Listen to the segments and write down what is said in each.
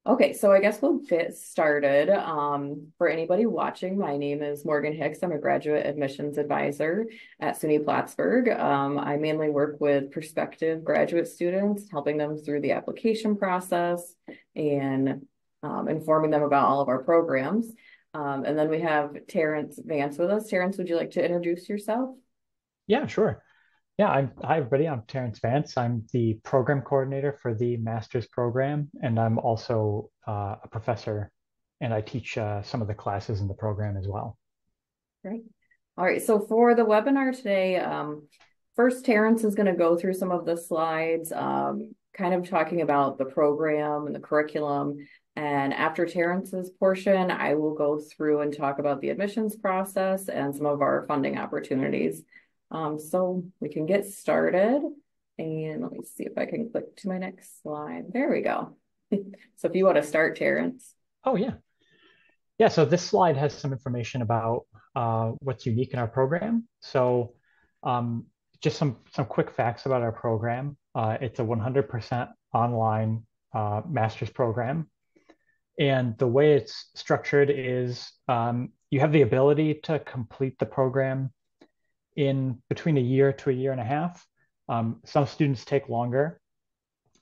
Okay, so I guess we'll get started. For anybody watching, my name is Morgan Hicks. I'm a graduate admissions advisor at SUNY Plattsburgh. I mainly work with prospective graduate students, helping them through the application process and informing them about all of our programs. And then we have Terrence Vance with us. Terrence, would you like to introduce yourself? Yeah, sure. Hi everybody. I'm Terrence Vance. I'm the program coordinator for the master's program, and I'm also a professor, and I teach some of the classes in the program as well. Great. All right, so for the webinar today, first Terrence is going to go through some of the slides, kind of talking about the program and the curriculum. And after Terrence's portion, I will go through and talk about the admissions process and some of our funding opportunities. So we can get started. And let me see if I can click to my next slide. There we go. So if you want to start, Terrence. Oh yeah, yeah. So this slide has some information about what's unique in our program. Um, just some quick facts about our program. It's a 100% online master's program. And the way it's structured is you have the ability to complete the program in between a year to a year and a half. Some students take longer.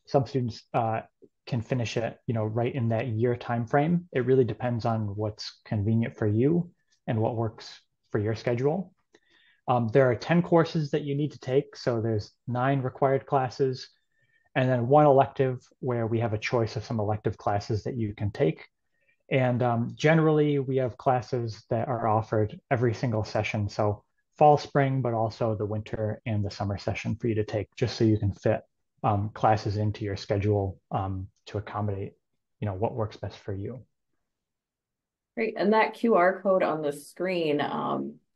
Some students can finish it, right in that year time frame. It really depends on what's convenient for you and what works for your schedule. There are 10 courses that you need to take. So there's 9 required classes and then one elective where we have a choice of some elective classes that you can take. And generally, we have classes that are offered every single session. So fall, spring, but also the winter and the summer session for you to take, just so you can fit classes into your schedule to accommodate, what works best for you. Great. And that QR code on the screen,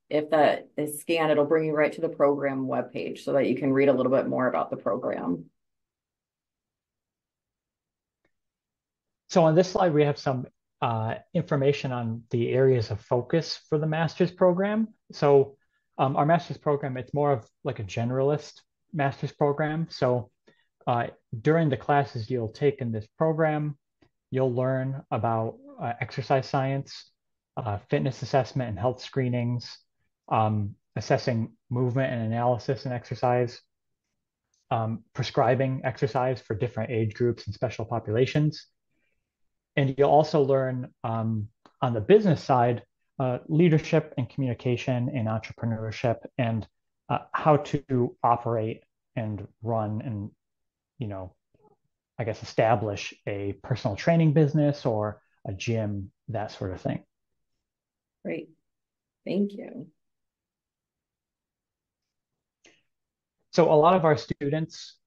if that is scanned, it'll bring you right to the program webpage so that you can read a little bit more about the program. So on this slide, we have some information on the areas of focus for the master's program. So our master's program, it's more of like a generalist master's program. So uh, during the classes you'll take in this program, you'll learn about exercise science, fitness assessment and health screenings, assessing movement and analysis in exercise, prescribing exercise for different age groups and special populations. And you'll also learn on the business side, leadership and communication and entrepreneurship and how to operate and run and, you know, I guess, establish a personal training business or a gym, that sort of thing. Great. Thank you. So a lot of our students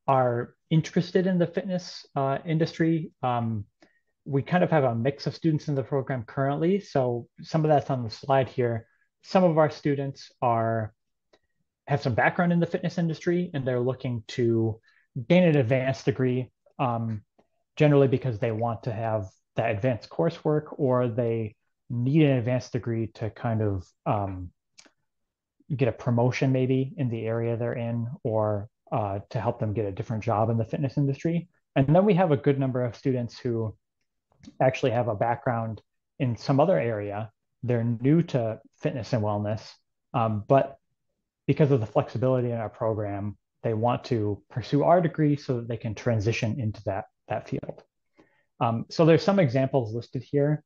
are interested in the fitness industry. We kind of have a mix of students in the program currently. So some of that's on the slide here. Some of our students are have some background in the fitness industry and they're looking to gain an advanced degree, generally because they want to have that advanced coursework or they need an advanced degree to kind of get a promotion maybe in the area they're in or to help them get a different job in the fitness industry. And then we have a good number of students who actually have a background in some other area. They're new to fitness and wellness, but because of the flexibility in our program, they want to pursue our degree so that they can transition into that field. So there's some examples listed here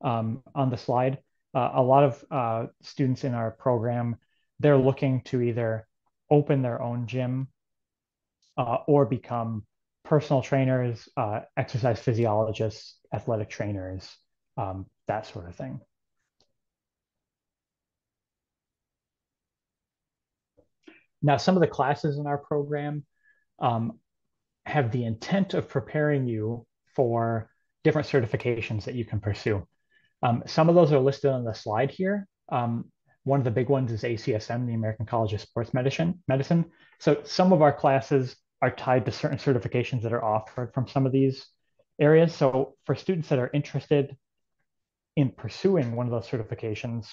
on the slide. A lot of students in our program, they're looking to either open their own gym or become personal trainers, exercise physiologists, athletic trainers, that sort of thing. Now, some of the classes in our program um, have the intent of preparing you for different certifications that you can pursue. Some of those are listed on the slide here. One of the big ones is ACSM, the American College of Sports Medicine. So some of our classes are tied to certain certifications that are offered from some of these areas. So for students that are interested in pursuing one of those certifications,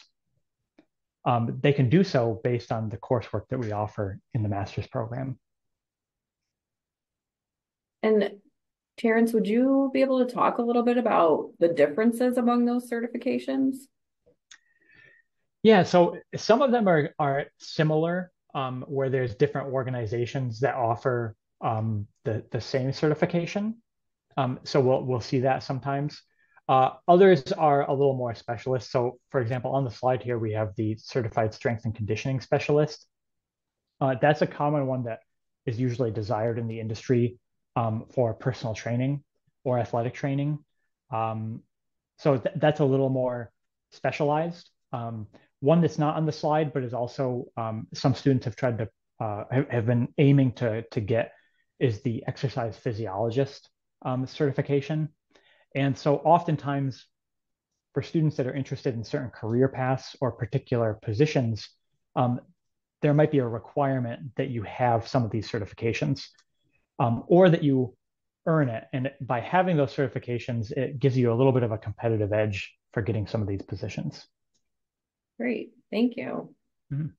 they can do so based on the coursework that we offer in the master's program. And Terrence, would you be able to talk a little bit about the differences among those certifications? Yeah, so some of them are similar, where there's different organizations that offer the same certification. So we'll see that sometimes. Others are a little more specialist. So, for example, on the slide here, we have the Certified Strength and Conditioning Specialist. That's a common one that is usually desired in the industry for personal training or athletic training. Um, so that's a little more specialized. One that's not on the slide, but is also some students have tried to have been aiming to get is the exercise physiologist certification. And so oftentimes for students that are interested in certain career paths or particular positions, um, there might be a requirement that you have some of these certifications or that you earn it. And by having those certifications, it gives you a little bit of a competitive edge for getting some of these positions. Great, thank you. Mhm.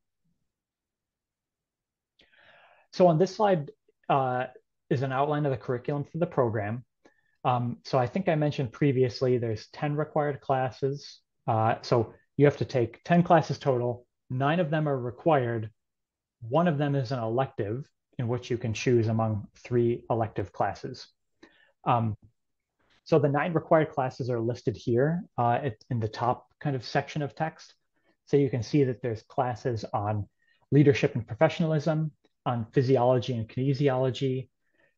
So on this slide is an outline of the curriculum for the program. So I think I mentioned previously there's 10 required classes. So you have to take 10 classes total. 9 of them are required. One of them is an elective in which you can choose among 3 elective classes. Um, so the 9 required classes are listed here in the top kind of section of text. So you can see that there's classes on leadership and professionalism, on physiology and kinesiology,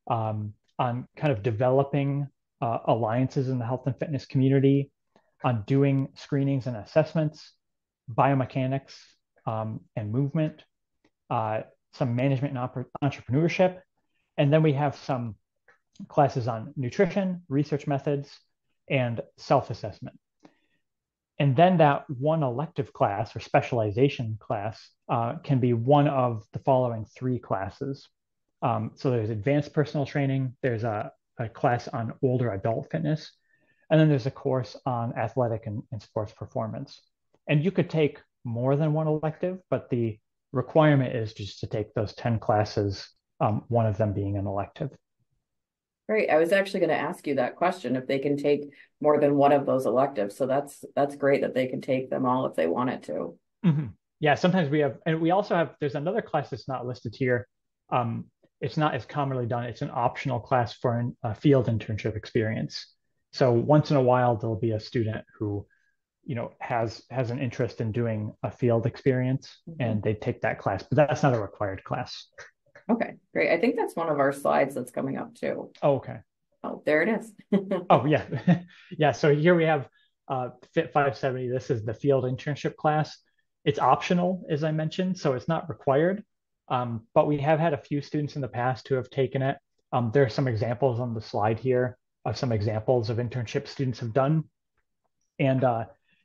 on kind of developing alliances in the health and fitness community, on doing screenings and assessments, biomechanics and movement, uh, some management and entrepreneurship. And then we have some classes on nutrition, research methods, and self assessment. And then that one elective class or specialization class can be one of the following 3 classes. So there's advanced personal training, there's a class on older adult fitness, and then there's a course on athletic and sports performance. And you could take more than one elective, but the requirement is just to take those 10 classes, one of them being an elective. Great. I was actually going to ask you that question if they can take more than one of those electives. So that's great that they can take them all if they wanted to. Mhm. Yeah, sometimes we have, and we also have, there's another class that's not listed here. Um, it's not as commonly done. It's an optional class for a field internship experience. So once in a while, there'll be a student who, has an interest in doing a field experience Mhm. and they take that class, but that's not a required class. Okay, great. I think that's one of our slides that's coming up too. Oh, okay. Oh, there it is. Oh, yeah. Yeah. So here we have Fit 570. This is the field internship class. It's optional, as I mentioned, so it's not required. But we have had a few students in the past who have taken it. There are some examples on the slide here of some examples of internship students have done. And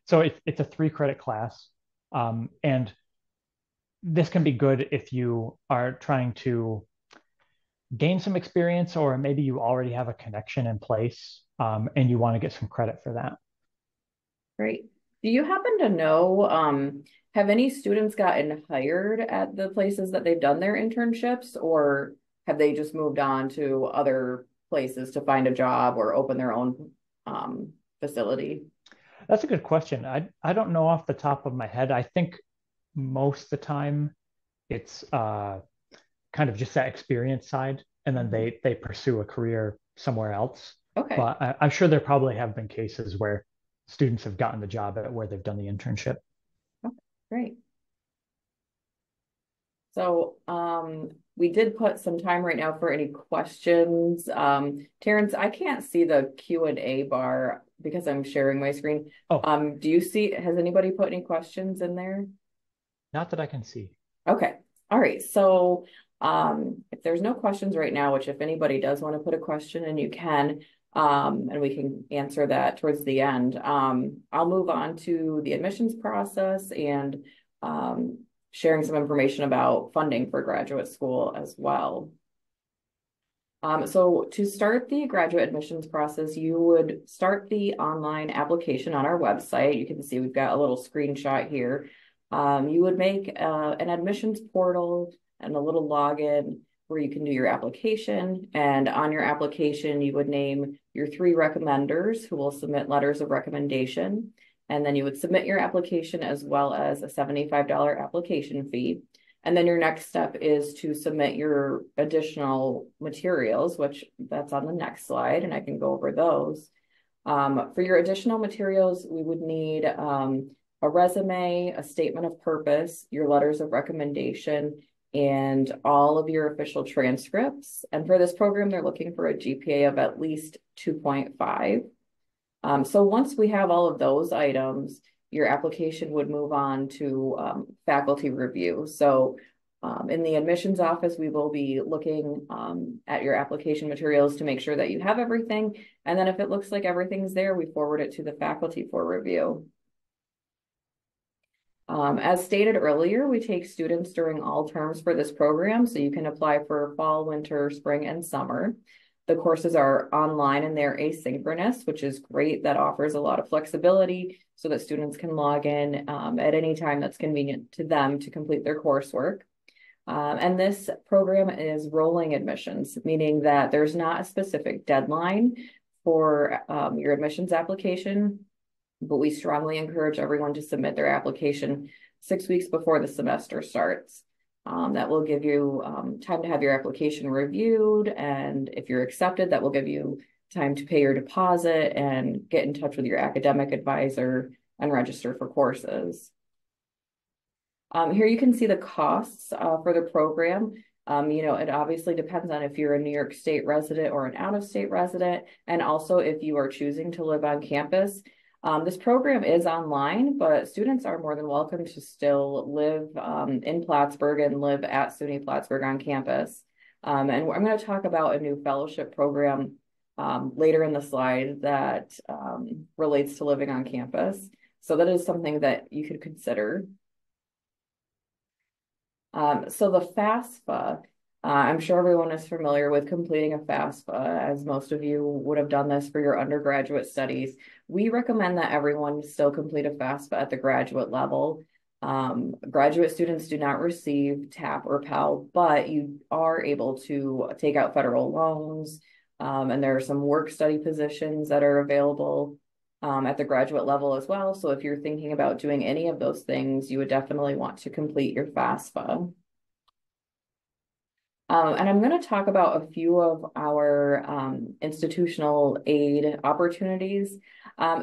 so it's a 3 credit class. And this can be good if you are trying to gain some experience, or maybe you already have a connection in place and you want to get some credit for that. Great. Do you happen to know, have any students gotten hired at the places that they've done their internships, or have they just moved on to other places to find a job or open their own facility? That's a good question. I don't know off the top of my head. I think most of the time it's kind of just that experience side, and then Mhm. they pursue a career somewhere else. Okay. But I'm sure there probably have been cases where students have gotten the job at where they've done the internship. Okay, great. So we did put some time right now for any questions. Terrence, I can't see the Q&A bar because I'm sharing my screen. Oh, Do you see, has anybody put any questions in there? not that I can see. Okay. All right. So if there's no questions right now, which if anybody does want to put a question and you can, and we can answer that towards the end, I'll move on to the admissions process and sharing some information about funding for graduate school as well. So to start the graduate admissions process, you would start the online application on our website. You can see we've got a little screenshot here. You would make an admissions portal and a little login. where you can do your application. And on your application, you would name your 3 recommenders who will submit letters of recommendation. And then you would submit your application as well as a $75 application fee. And then your next step is to submit your additional materials, which that's on the next slide, and I can go over those. For your additional materials, we would need a resume, a statement of purpose, your letters of recommendation, and all of your official transcripts. And for this program, they're looking for a GPA of at least 2.5. So once we have all of those items, your application would move on to faculty review. So in the admissions office, we will be looking at your application materials to make sure that you have everything. And then if it looks like everything's there, we forward it to the faculty for review. As stated earlier, we take students during all terms for this program, so you can apply for fall, winter, spring, and summer. The courses are online and they're asynchronous, which is great. That offers a lot of flexibility so that students can log in at any time that's convenient to them to complete their coursework. And this program is rolling admissions, meaning that there's not a specific deadline for your admissions application, but we strongly encourage everyone to submit their application 6 weeks before the semester starts. That will give you time to have your application reviewed, and if you're accepted, that will give you time to pay your deposit and get in touch with your academic advisor and register for courses. Here you can see the costs for the program. It obviously depends on if you're a New York State resident or an out-of-state resident, and also if you are choosing to live on campus. This program is online, but students are more than welcome to still live in Plattsburgh and live at SUNY Plattsburgh on campus. And I'm going to talk about a new fellowship program later in the slide that relates to living on campus. So that is something that you could consider. So the FAFSA, I'm sure everyone is familiar with completing a FAFSA, as most of you would have done this for your undergraduate studies. We recommend that everyone still complete a FAFSA at the graduate level. Graduate students do not receive TAP or Pell, but you are able to take out federal loans, and there are some work study positions that are available at the graduate level as well. So if you're thinking about doing any of those things, you would definitely want to complete your FAFSA. And I'm going to talk about a few of our institutional aid opportunities.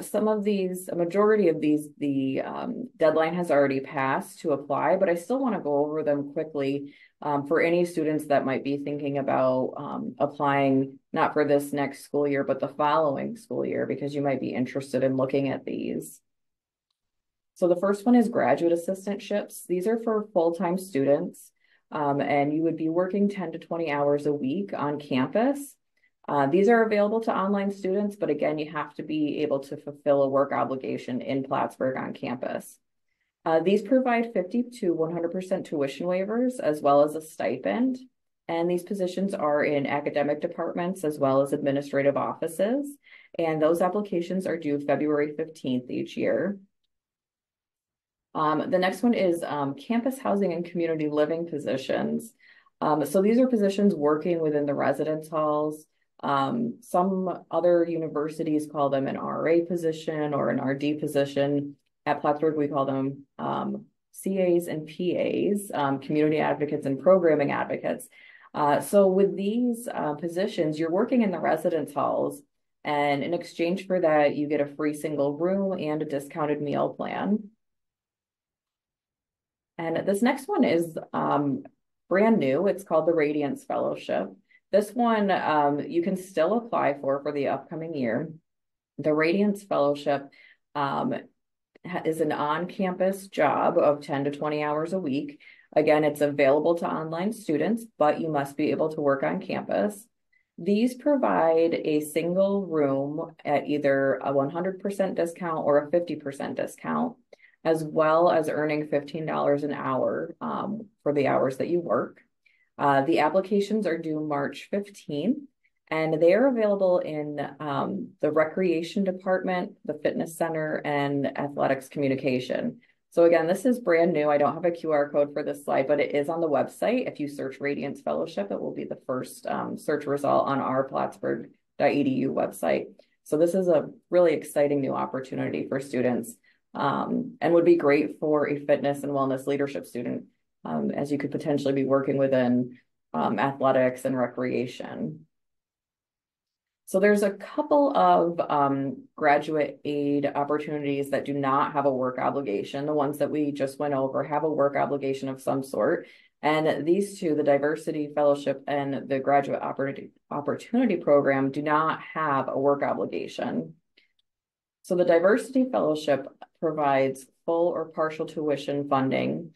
Some of these, a majority of these, the deadline has already passed to apply, but I still want to go over them quickly for any students that might be thinking about applying, not for this next school year, but the following school year, because you might be interested in looking at these. So the first one is graduate assistantships. These are for full-time students. And you would be working 10 to 20 hours a week on campus. These are available to online students, but again, you have to be able to fulfill a work obligation in Plattsburgh on campus. These provide 50 to 100% tuition waivers, as well as a stipend. And these positions are in academic departments as well as administrative offices. And those applications are due February 15th each year. The next one is campus housing and community living positions. So these are positions working within the residence halls. Some other universities call them an RA position or an RD position. At Plattsburgh, we call them CAs and PAs, community advocates and programming advocates. So with these positions, you're working in the residence halls, and in exchange for that, you get a free single room and a discounted meal plan. And this next one is brand new. It's called the Radiance Fellowship. This one you can still apply for the upcoming year. The Radiance Fellowship is an on-campus job of 10 to 20 hours a week. Again, it's available to online students, but you must be able to work on campus. These provide a single room at either a 100% discount or a 50% discount, as well as earning $15 an hour for the hours that you work. The applications are due March 15th, and they are available in the recreation department, the fitness center, and athletics communication. So again, this is brand new. I don't have a QR code for this slide, but it is on the website. If you search Radiance Fellowship, it will be the first search result on our Plattsburgh.edu website. So this is a really exciting new opportunity for students, and would be great for a fitness and wellness leadership student, as you could potentially be working within athletics and recreation. So there's a couple of graduate aid opportunities that do not have a work obligation. The ones that we just went over have a work obligation of some sort. And these two, the Diversity Fellowship and the Graduate Opportunity Program, do not have a work obligation. So the Diversity Fellowship provides full or partial tuition funding.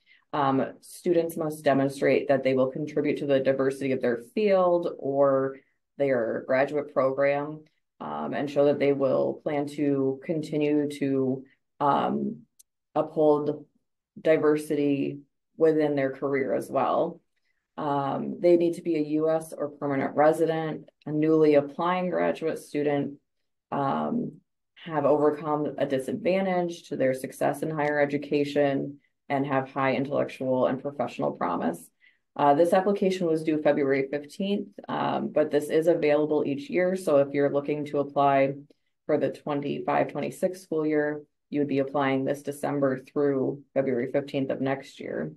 Students must demonstrate that they will contribute to the diversity of their field or their graduate program, and show that they will plan to continue to uphold diversity within their career as well. They need to be a U.S. or permanent resident, a newly applying graduate student, have overcome a disadvantage to their success in higher education, and have high intellectual and professional promise. This application was due February 15th, but this is available each year. So if you're looking to apply for the 25-26 school year, you would be applying this December through February 15th of next year.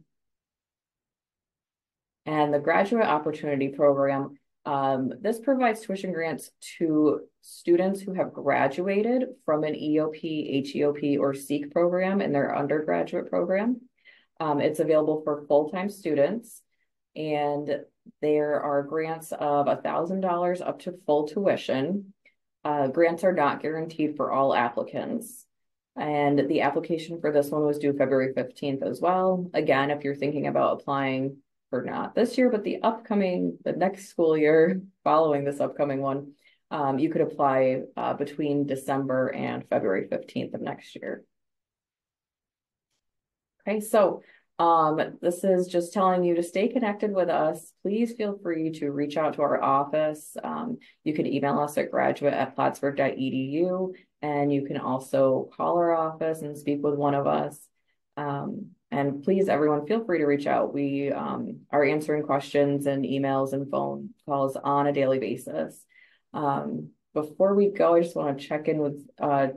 And the Graduate Opportunity Program, this provides tuition grants to students who have graduated from an EOP, HEOP, or SEEK program in their undergraduate program. It's available for full-time students, and there are grants of $1,000 up to full tuition. Grants are not guaranteed for all applicants. And the application for this one was due February 15th as well. Again, if you're thinking about applying for not this year, but the next school year following this upcoming one, you could apply between December and February 15th of next year. Okay, so this is just telling you to stay connected with us. Please feel free to reach out to our office. You can email us at graduate@plattsburgh.edu, and you can also call our office and speak with one of us. And please, everyone, feel free to reach out. We are answering questions and emails and phone calls on a daily basis. Before we go, I just want to check in with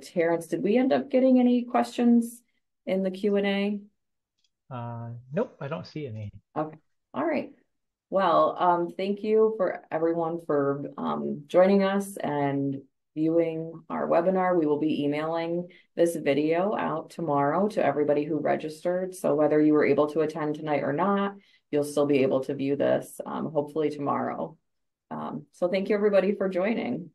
Terrence. Did we end up getting any questions in the Q&A? Nope, I don't see any. Okay. All right. Well, thank you for everyone for joining us and viewing our webinar. We will be emailing this video out tomorrow to everybody who registered. So whether you were able to attend tonight or not, you'll still be able to view this hopefully tomorrow. So thank you everybody for joining.